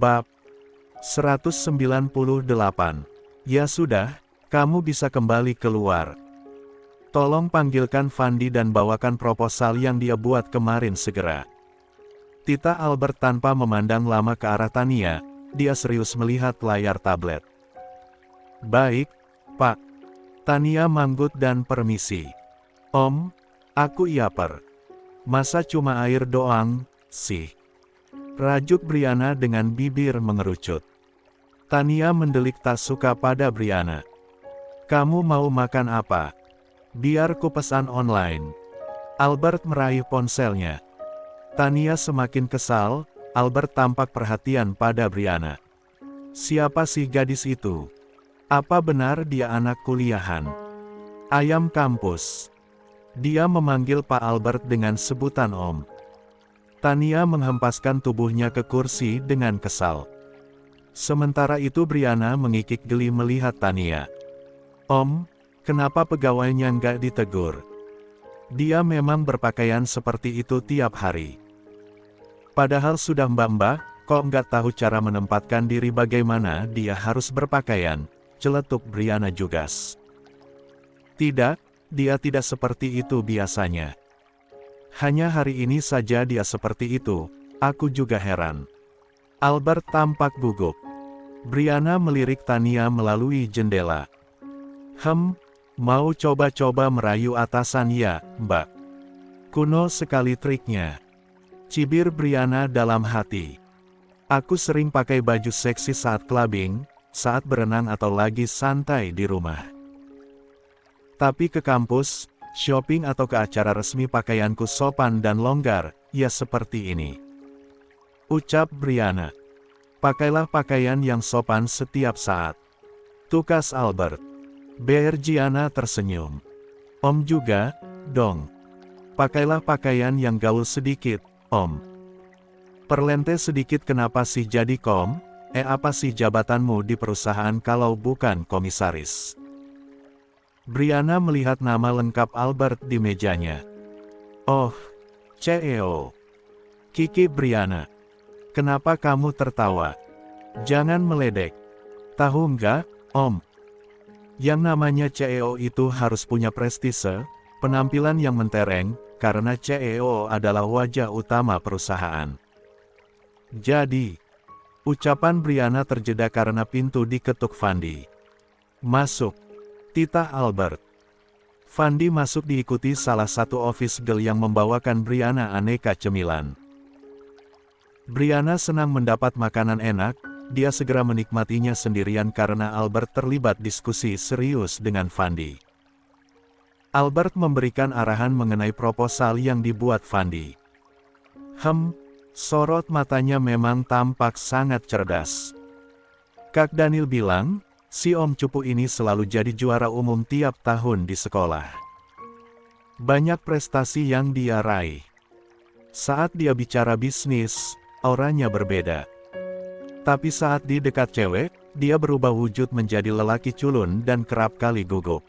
Bab 198. Ya sudah, kamu bisa kembali keluar. Tolong panggilkan Fandi dan bawakan proposal yang dia buat kemarin segera. Tita Albert tanpa memandang lama ke arah Tania, dia serius melihat layar tablet. Baik, Pak. Tania manggut dan permisi. Om, aku iaper. Masa cuma air doang, sih? Rajuk Briana dengan bibir mengerucut. Tania mendelik tak suka pada Briana. Kamu mau makan apa? Biar ku pesan online. Albert meraih ponselnya. Tania semakin kesal, Albert tampak perhatian pada Briana. Siapa sih gadis itu? Apa benar dia anak kuliahan? Ayam kampus. Dia memanggil Pak Albert dengan sebutan Om. Tania menghempaskan tubuhnya ke kursi dengan kesal. Sementara itu Briana mengikik geli melihat Tania. Om, kenapa pegawainya nggak ditegur? Dia memang berpakaian seperti itu tiap hari. Padahal sudah mbak-mbak, kok nggak tahu cara menempatkan diri bagaimana dia harus berpakaian, celetuk Briana jugas. Tidak, dia tidak seperti itu biasanya. Hanya hari ini saja dia seperti itu, aku juga heran. Albert tampak gugup. Briana melirik Tania melalui jendela. Mau coba-coba merayu atasan ya, Mbak? Kuno sekali triknya. Cibir Briana dalam hati. Aku sering pakai baju seksi saat clubbing, saat berenang atau lagi santai di rumah. Tapi ke kampus, shopping atau ke acara resmi pakaianku sopan dan longgar, ya seperti ini. Ucap Briana. Pakailah pakaian yang sopan setiap saat. Tukas Albert. Bergiana tersenyum. Om juga, dong. Pakailah pakaian yang gaul sedikit, Om. Perlente sedikit kenapa sih jadi kom? Apa sih jabatanmu di perusahaan kalau bukan komisaris? Briana melihat nama lengkap Albert di mejanya. Oh, CEO. Kiki Briana. Kenapa kamu tertawa? Jangan meledek. Tahu nggak, Om? Yang namanya CEO itu harus punya prestise, penampilan yang mentereng, karena CEO adalah wajah utama perusahaan. Jadi, ucapan Briana terjeda karena pintu diketuk Fandi. Masuk. Titah Albert. Fandi masuk diikuti salah satu office girl yang membawakan Briana aneka cemilan. Briana senang mendapat makanan enak, dia segera menikmatinya sendirian karena Albert terlibat diskusi serius dengan Fandi. Albert memberikan arahan mengenai proposal yang dibuat Fandi. Sorot matanya memang tampak sangat cerdas. Kak Daniel bilang, si Om Cupu ini selalu jadi juara umum tiap tahun di sekolah. Banyak prestasi yang dia raih. Saat dia bicara bisnis, auranya berbeda. Tapi saat di dekat cewek, dia berubah wujud menjadi lelaki culun dan kerap kali gugup.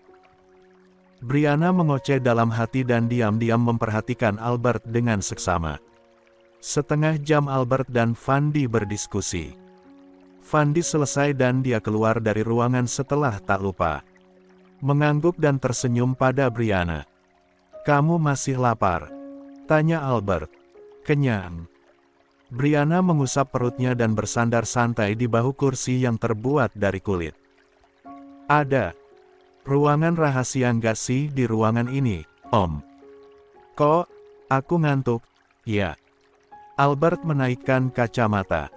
Briana mengoceh dalam hati dan diam-diam memperhatikan Albert dengan seksama. Setengah jam Albert dan Fandi berdiskusi. Fandi selesai dan dia keluar dari ruangan setelah tak lupa mengangguk dan tersenyum pada Briana. Kamu masih lapar? Tanya Albert. Kenyang. Briana mengusap perutnya dan bersandar santai di bahu kursi yang terbuat dari kulit. Ada ruangan rahasia nggak sih di ruangan ini, Om? Kok, aku ngantuk? Ya. Albert menaikkan kacamata.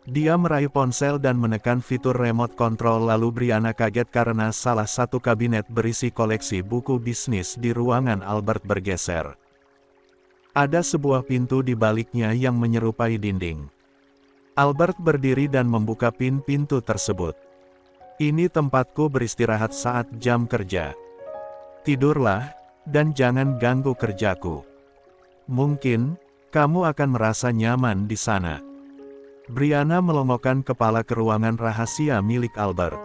Dia meraih ponsel dan menekan fitur remote control lalu Briana kaget karena salah satu kabinet berisi koleksi buku bisnis di ruangan Albert bergeser. Ada sebuah pintu di baliknya yang menyerupai dinding. Albert berdiri dan membuka pintu tersebut. Ini tempatku beristirahat saat jam kerja. Tidurlah, dan jangan ganggu kerjaku. Mungkin, kamu akan merasa nyaman di sana. Briana melongokkan kepala ke ruangan rahasia milik Albert.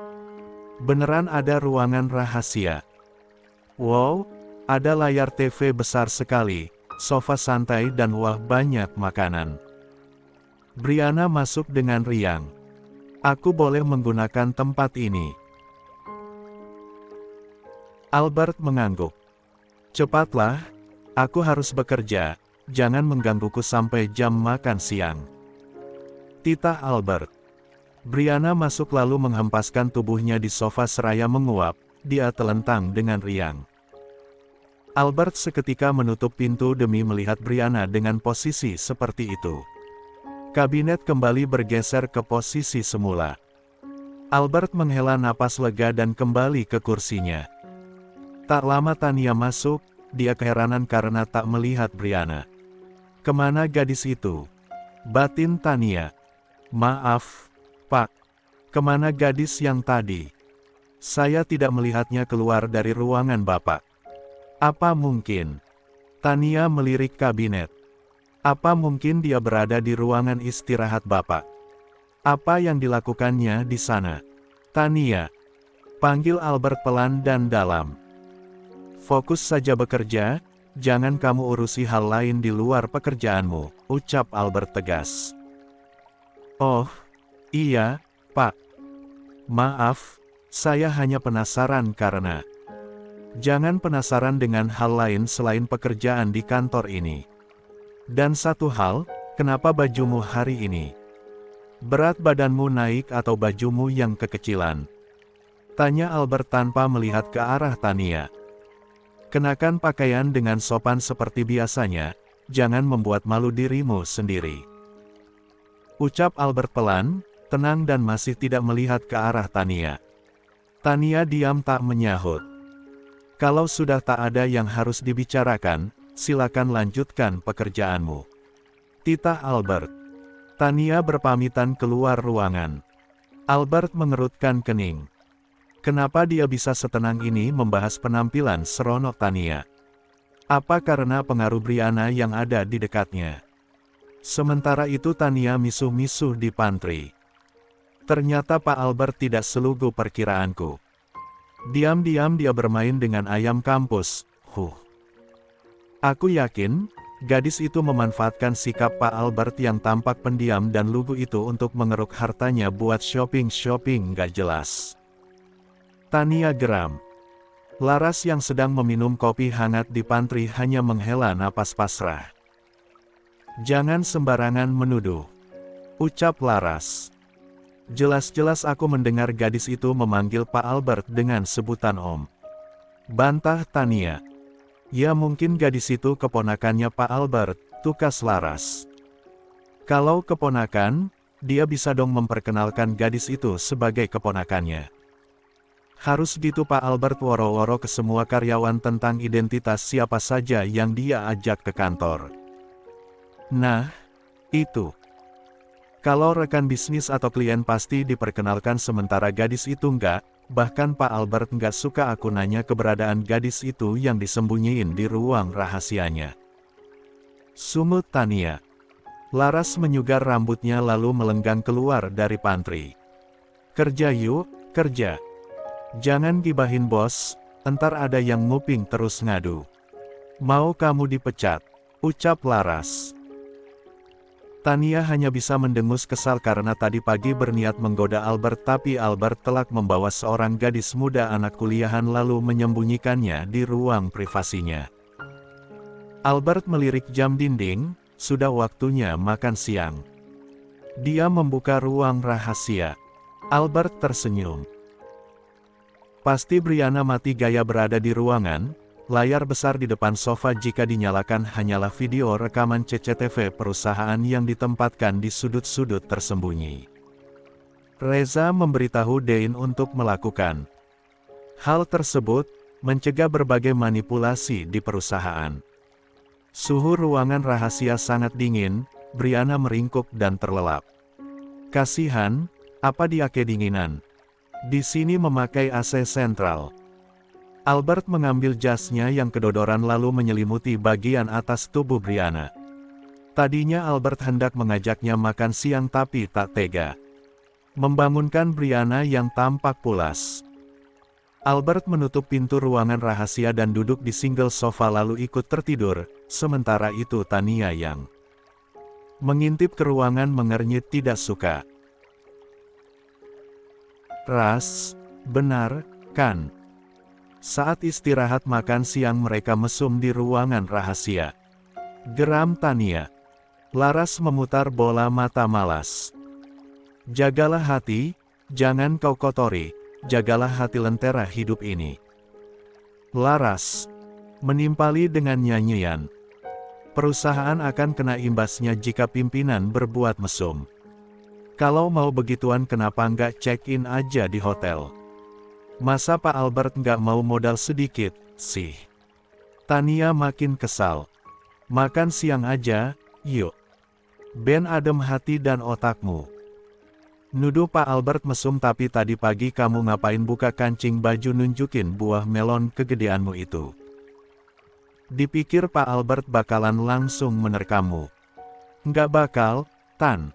Beneran ada ruangan rahasia. Wow, ada layar TV besar sekali, sofa santai dan wah banyak makanan. Brianna masuk dengan riang. Aku boleh menggunakan tempat ini. Albert mengangguk. Cepatlah, aku harus bekerja, jangan menggangguku sampai jam makan siang. Titah Albert. Brianna masuk lalu menghempaskan tubuhnya di sofa seraya menguap, dia telentang dengan riang. Albert seketika menutup pintu demi melihat Brianna dengan posisi seperti itu. Kabinet kembali bergeser ke posisi semula. Albert menghela napas lega dan kembali ke kursinya. Tak lama Tania masuk, dia keheranan karena tak melihat Brianna. Kemana gadis itu? Batin Tania. Maaf, Pak. Kemana gadis yang tadi? Saya tidak melihatnya keluar dari ruangan Bapak. Apa mungkin? Tania melirik kabinet. Apa mungkin dia berada di ruangan istirahat Bapak? Apa yang dilakukannya di sana? Tania. Panggil Albert pelan dan dalam. Fokus saja bekerja, jangan kamu urusi hal lain di luar pekerjaanmu, ucap Albert tegas. Oh, iya, Pak. Maaf, saya hanya penasaran karena... Jangan penasaran dengan hal lain selain pekerjaan di kantor ini. Dan satu hal, kenapa bajumu hari ini? Berat badanmu naik atau bajumu yang kekecilan? Tanya Albert tanpa melihat ke arah Tania. Kenakan pakaian dengan sopan seperti biasanya, jangan membuat malu dirimu sendiri. Ucap Albert pelan, tenang dan masih tidak melihat ke arah Tania. Tania diam tak menyahut. Kalau sudah tak ada yang harus dibicarakan, silakan lanjutkan pekerjaanmu. Titah Albert. Tania berpamitan keluar ruangan. Albert mengerutkan kening. Kenapa dia bisa setenang ini membahas penampilan seronok Tania? Apa karena pengaruh Brianna yang ada di dekatnya? Sementara itu Tania misuh-misuh di pantry. Ternyata Pak Albert tidak selugu perkiraanku. Diam-diam dia bermain dengan ayam kampus. Aku yakin, gadis itu memanfaatkan sikap Pak Albert yang tampak pendiam dan lugu itu untuk mengeruk hartanya buat shopping-shopping gak jelas. Tania geram. Laras yang sedang meminum kopi hangat di pantry hanya menghela napas pasrah. Jangan sembarangan menuduh, ucap Laras. Jelas-jelas aku mendengar gadis itu memanggil Pak Albert dengan sebutan Om. Bantah Tania. Ya mungkin gadis itu keponakannya Pak Albert, tukas Laras. Kalau keponakan, dia bisa dong memperkenalkan gadis itu sebagai keponakannya. Harus gitu Pak Albert woro-woro ke semua karyawan tentang identitas siapa saja yang dia ajak ke kantor. Nah, itu. Kalau rekan bisnis atau klien pasti diperkenalkan sementara gadis itu enggak, bahkan Pak Albert enggak suka aku nanya keberadaan gadis itu yang disembunyiin di ruang rahasianya. Sumut Tania. Laras menyugar rambutnya lalu melenggang keluar dari pantry. Kerja yuk, kerja. Jangan gibahin bos, entar ada yang nguping terus ngadu. Mau kamu dipecat, ucap Laras. Tania hanya bisa mendengus kesal karena tadi pagi berniat menggoda Albert tapi Albert telak membawa seorang gadis muda anak kuliahan lalu menyembunyikannya di ruang privasinya. Albert melirik jam dinding, sudah waktunya makan siang. Dia membuka ruang rahasia. Albert tersenyum. Pasti Brianna mati gaya berada di ruangan. Layar besar di depan sofa jika dinyalakan hanyalah video rekaman CCTV perusahaan yang ditempatkan di sudut-sudut tersembunyi. Reza memberitahu Dein untuk melakukan hal tersebut, mencegah berbagai manipulasi di perusahaan. Suhu ruangan rahasia sangat dingin, Brianna meringkuk dan terlelap. Kasihan, apa dia kedinginan? Di sini memakai AC sentral. Albert mengambil jasnya yang kedodoran lalu menyelimuti bagian atas tubuh Brianna. Tadinya Albert hendak mengajaknya makan siang tapi tak tega. Membangunkan Brianna yang tampak pulas. Albert menutup pintu ruangan rahasia dan duduk di single sofa lalu ikut tertidur, sementara itu Tania yang Mengintip ke ruangan mengernyit tidak suka. Ras, benar, kan? Saat istirahat makan siang mereka mesum di ruangan rahasia. Geram Tania. Laras memutar bola mata malas. Jagalah hati, jangan kau kotori, jagalah hati lentera hidup ini. Laras menimpali dengan nyanyian. Perusahaan akan kena imbasnya jika pimpinan berbuat mesum. Kalau mau begituan kenapa nggak check-in aja di hotel? Masa Pak Albert nggak mau modal sedikit, sih? Tania makin kesal. Makan siang aja, yuk. Ben adem hati dan otakmu. Nuduh Pak Albert mesum tapi tadi pagi kamu ngapain buka kancing baju nunjukin buah melon kegedeanmu itu? Dipikir Pak Albert bakalan langsung menerkammu. Nggak bakal, Tan.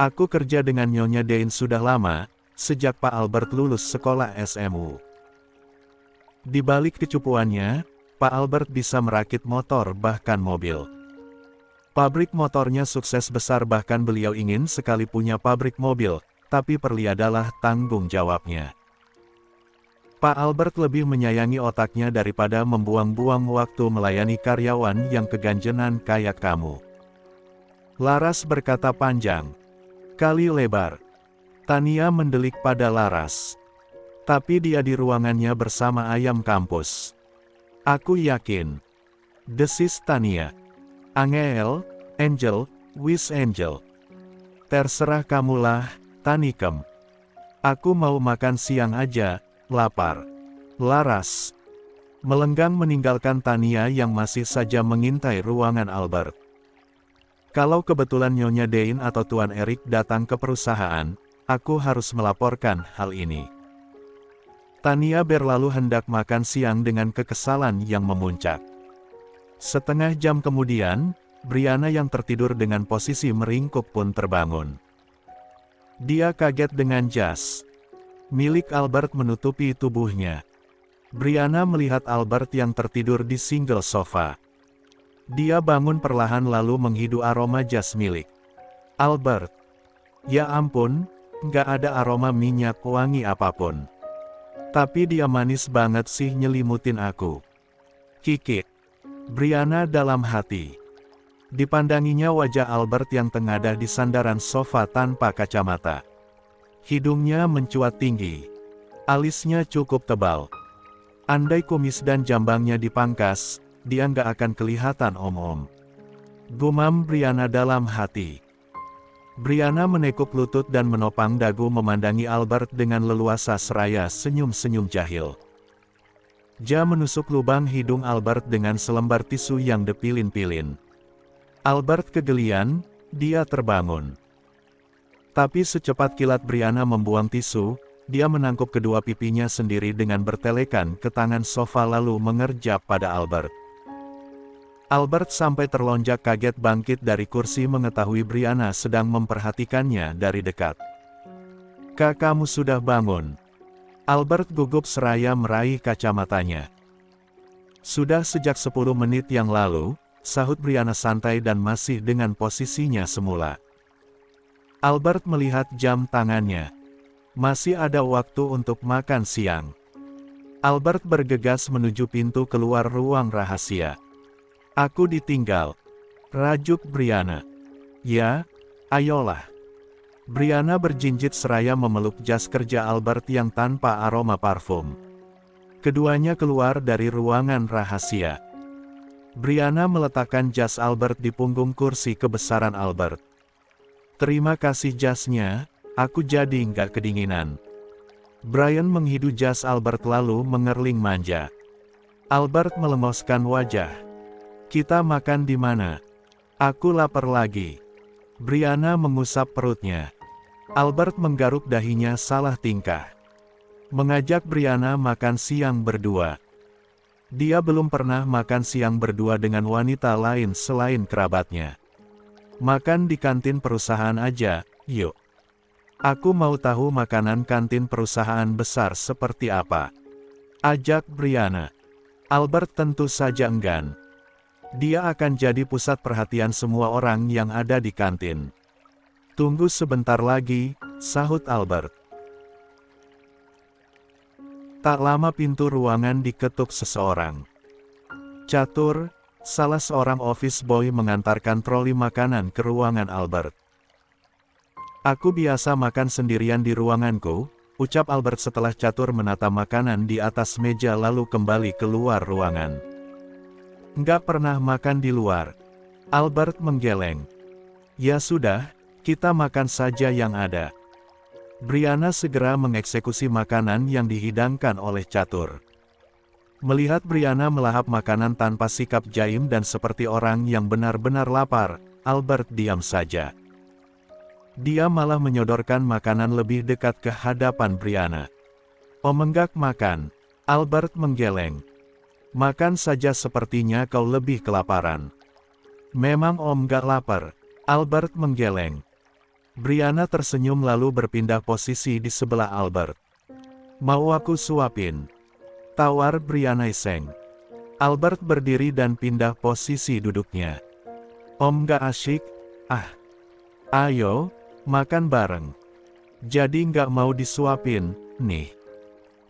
Aku kerja dengan Nyonya Dein sudah lama, sejak Pak Albert lulus sekolah SMU. Di balik kecupuannya, Pak Albert bisa merakit motor bahkan mobil. Pabrik motornya sukses besar bahkan beliau ingin sekali punya pabrik mobil, tapi perliadalah tanggung jawabnya. Pak Albert lebih menyayangi otaknya daripada membuang-buang waktu melayani karyawan yang keganjenan kayak kamu. Laras berkata panjang kali lebar. Tania mendelik pada Laras. Tapi dia di ruangannya bersama ayam kampus. Aku yakin. Desis Tania. Angel, wis Angel. Terserah kamulah, Tanikem. Aku mau makan siang aja, lapar. Laras melenggang meninggalkan Tania yang masih saja mengintai ruangan Albert. Kalau kebetulan Nyonya Dein atau Tuan Erik datang ke perusahaan, aku harus melaporkan hal ini. Tania berlalu hendak makan siang dengan kekesalan yang memuncak. Setengah jam kemudian, Brianna yang tertidur dengan posisi meringkuk pun terbangun. Dia kaget dengan jas milik Albert menutupi tubuhnya. Brianna melihat Albert yang tertidur di single sofa. Dia bangun perlahan lalu menghidu aroma jas milik Albert. Ya ampun, nggak ada aroma minyak wangi apapun. Tapi dia manis banget sih nyelimutin aku. Kikik. Brianna dalam hati. Dipandanginya wajah Albert yang tengadah di sandaran sofa tanpa kacamata. Hidungnya mencuat tinggi. Alisnya cukup tebal. Andai kumis dan jambangnya dipangkas, dia nggak akan kelihatan om-om. Gumam Brianna dalam hati. Brianna menekuk lutut dan menopang dagu memandangi Albert dengan leluasa seraya senyum-senyum jahil. Ja menusuk lubang hidung Albert dengan selembar tisu yang dipilin-pilin. Albert kegelian, dia terbangun. Tapi secepat kilat Brianna membuang tisu, dia menangkup kedua pipinya sendiri dengan bertelekan ke tangan sofa lalu mengerjap pada Albert. Albert sampai terlonjak kaget bangkit dari kursi mengetahui Brianna sedang memperhatikannya dari dekat. Kak, kamu sudah bangun? Albert gugup seraya meraih kacamatanya. Sudah sejak 10 menit yang lalu, sahut Brianna santai dan masih dengan posisinya semula. Albert melihat jam tangannya. Masih ada waktu untuk makan siang. Albert bergegas menuju pintu keluar ruang rahasia. Aku ditinggal. Rajuk Brianna. Ya, ayolah. Brianna berjinjit seraya memeluk jas kerja Albert yang tanpa aroma parfum. Keduanya keluar dari ruangan rahasia. Brianna meletakkan jas Albert di punggung kursi kebesaran Albert. Terima kasih jasnya, aku jadi nggak kedinginan. Brian menghidu jas Albert lalu mengerling manja. Albert melengoskan wajah. Kita makan di mana? Aku lapar lagi. Brianna mengusap perutnya. Albert menggaruk dahinya salah tingkah. Mengajak Brianna makan siang berdua. Dia belum pernah makan siang berdua dengan wanita lain selain kerabatnya. Makan di kantin perusahaan aja, yuk. Aku mau tahu makanan kantin perusahaan besar seperti apa. Ajak Brianna. Albert tentu saja enggan. Dia akan jadi pusat perhatian semua orang yang ada di kantin. Tunggu sebentar lagi, sahut Albert. Tak lama pintu ruangan diketuk seseorang. Catur, salah seorang office boy mengantarkan troli makanan ke ruangan Albert. Aku biasa makan sendirian di ruanganku, ucap Albert setelah Catur menata makanan di atas meja lalu kembali keluar ruangan. Nggak pernah makan di luar. Albert menggeleng. Ya sudah, kita makan saja yang ada. Brianna segera mengeksekusi makanan yang dihidangkan oleh Catur. Melihat Brianna melahap makanan tanpa sikap jaim dan seperti orang yang benar-benar lapar, Albert diam saja. Dia malah menyodorkan makanan lebih dekat ke hadapan Brianna. Menggak makan, Albert menggeleng. Makan saja sepertinya kau lebih kelaparan. Memang Om gak lapar, Albert menggeleng. Brianna tersenyum lalu berpindah posisi di sebelah Albert. Mau aku suapin? Tawar Brianna iseng. Albert berdiri dan pindah posisi duduknya. Om gak asyik? Ayo, makan bareng. Jadi nggak mau disuapin, nih.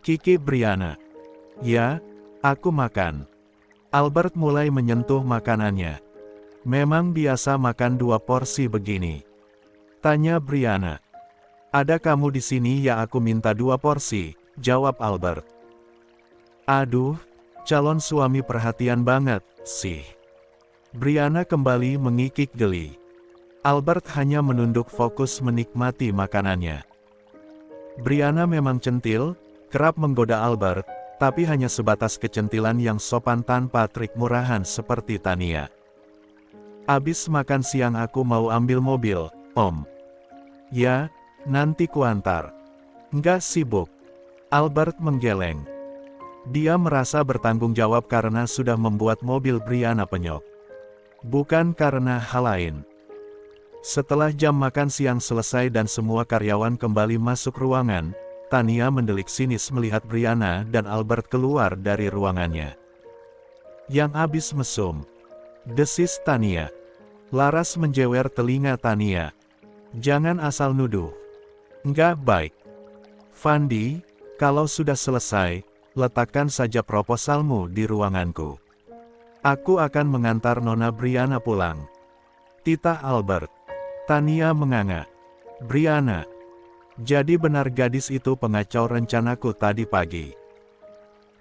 Kiki Brianna. Ya, aku makan. Albert mulai menyentuh makanannya. Memang biasa makan 2 porsi begini. Tanya Brianna. Ada kamu di sini ya aku minta 2 porsi, jawab Albert. Aduh, calon suami perhatian banget, sih. Brianna kembali mengikik geli. Albert hanya menunduk fokus menikmati makanannya. Brianna memang centil, kerap menggoda Albert, tapi hanya sebatas kecentilan yang sopan tanpa trik murahan seperti Tania. Abis makan siang aku mau ambil mobil, Om. Ya, nanti kuantar. Nggak sibuk. Albert menggeleng. Dia merasa bertanggung jawab karena sudah membuat mobil Brianna penyok. Bukan karena hal lain. Setelah jam makan siang selesai dan semua karyawan kembali masuk ruangan, Tania mendelik sinis melihat Brianna dan Albert keluar dari ruangannya. Yang abis mesum. Desis Tania. Laras menjewer telinga Tania. Jangan asal nuduh. Nggak baik. Fandi, kalau sudah selesai, letakkan saja proposalmu di ruanganku. Aku akan mengantar Nona Brianna pulang. Titah Albert. Tania menganga. Brianna. Jadi benar gadis itu pengacau rencanaku tadi pagi.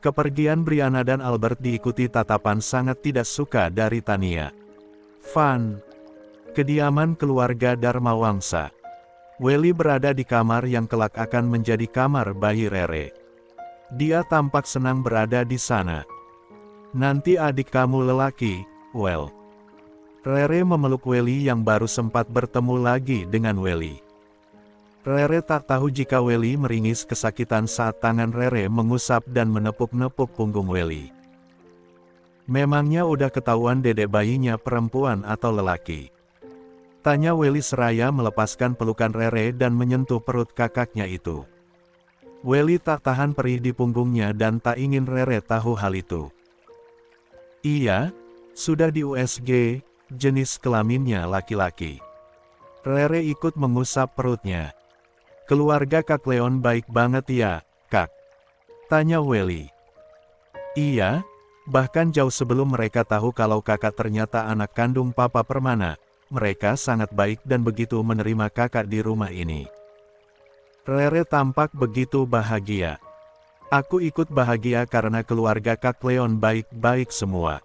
Kepergian Brianna dan Albert diikuti tatapan sangat tidak suka dari Tania. Van. Kediaman keluarga Dharma Wangsa. Welly berada di kamar yang kelak akan menjadi kamar bayi Rere. Dia tampak senang berada di sana. Nanti adik kamu lelaki, well. Rere memeluk Welly yang baru sempat bertemu lagi dengan Welly. Rere tak tahu jika Welly meringis kesakitan saat tangan Rere mengusap dan menepuk-nepuk punggung Welly. Memangnya udah ketahuan dedek bayinya perempuan atau lelaki? Tanya Welly seraya melepaskan pelukan Rere dan menyentuh perut kakaknya itu. Welly tak tahan perih di punggungnya dan tak ingin Rere tahu hal itu. Iya, sudah di USG. Jenis kelaminnya laki-laki. Rere ikut mengusap perutnya. Keluarga Kak Leon baik banget ya, Kak? Tanya Welly. Iya, bahkan jauh sebelum mereka tahu kalau kakak ternyata anak kandung Papa Permana, mereka sangat baik dan begitu menerima kakak di rumah ini. Rere tampak begitu bahagia. Aku ikut bahagia karena keluarga Kak Leon baik-baik semua.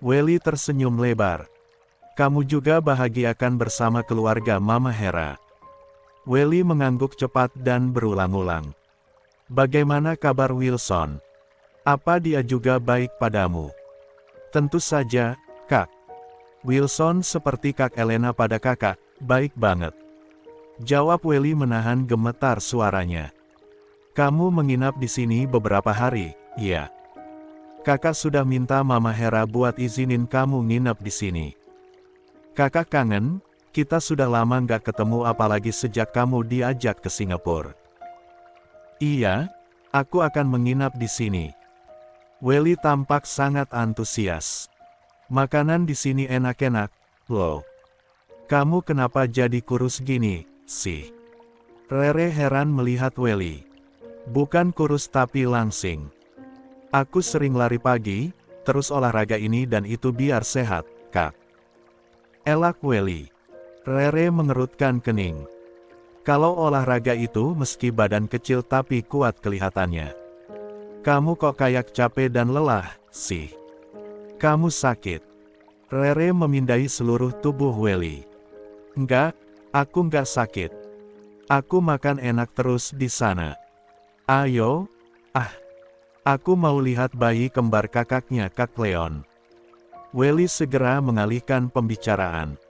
Welly tersenyum lebar. Kamu juga bahagiakan bersama keluarga Mama Hera. Welly mengangguk cepat dan berulang-ulang. Bagaimana kabar Wilson? Apa dia juga baik padamu? Tentu saja, Kak. Wilson seperti Kak Elena pada kakak, baik banget. Jawab Welly menahan gemetar suaranya. Kamu menginap di sini beberapa hari, ya? Kakak sudah minta Mama Hera buat izinin kamu nginap di sini. Kakak kangen, kita sudah lama nggak ketemu apalagi sejak kamu diajak ke Singapura. Iya, aku akan menginap di sini. Welly tampak sangat antusias. Makanan di sini enak-enak, loh. Kamu kenapa jadi kurus gini, sih? Rere heran melihat Welly. Bukan kurus tapi langsing. Aku sering lari pagi, terus olahraga ini dan itu biar sehat, Kak. Elak Welly. Rere mengerutkan kening. Kalau olahraga itu meski badan kecil tapi kuat kelihatannya. Kamu kok kayak capek dan lelah, sih? Kamu sakit. Rere memindai seluruh tubuh Welly. Enggak, aku enggak sakit. Aku makan enak terus di sana. Ayo, aku mau lihat bayi kembar kakaknya Kak Leon. Welly segera mengalihkan pembicaraan.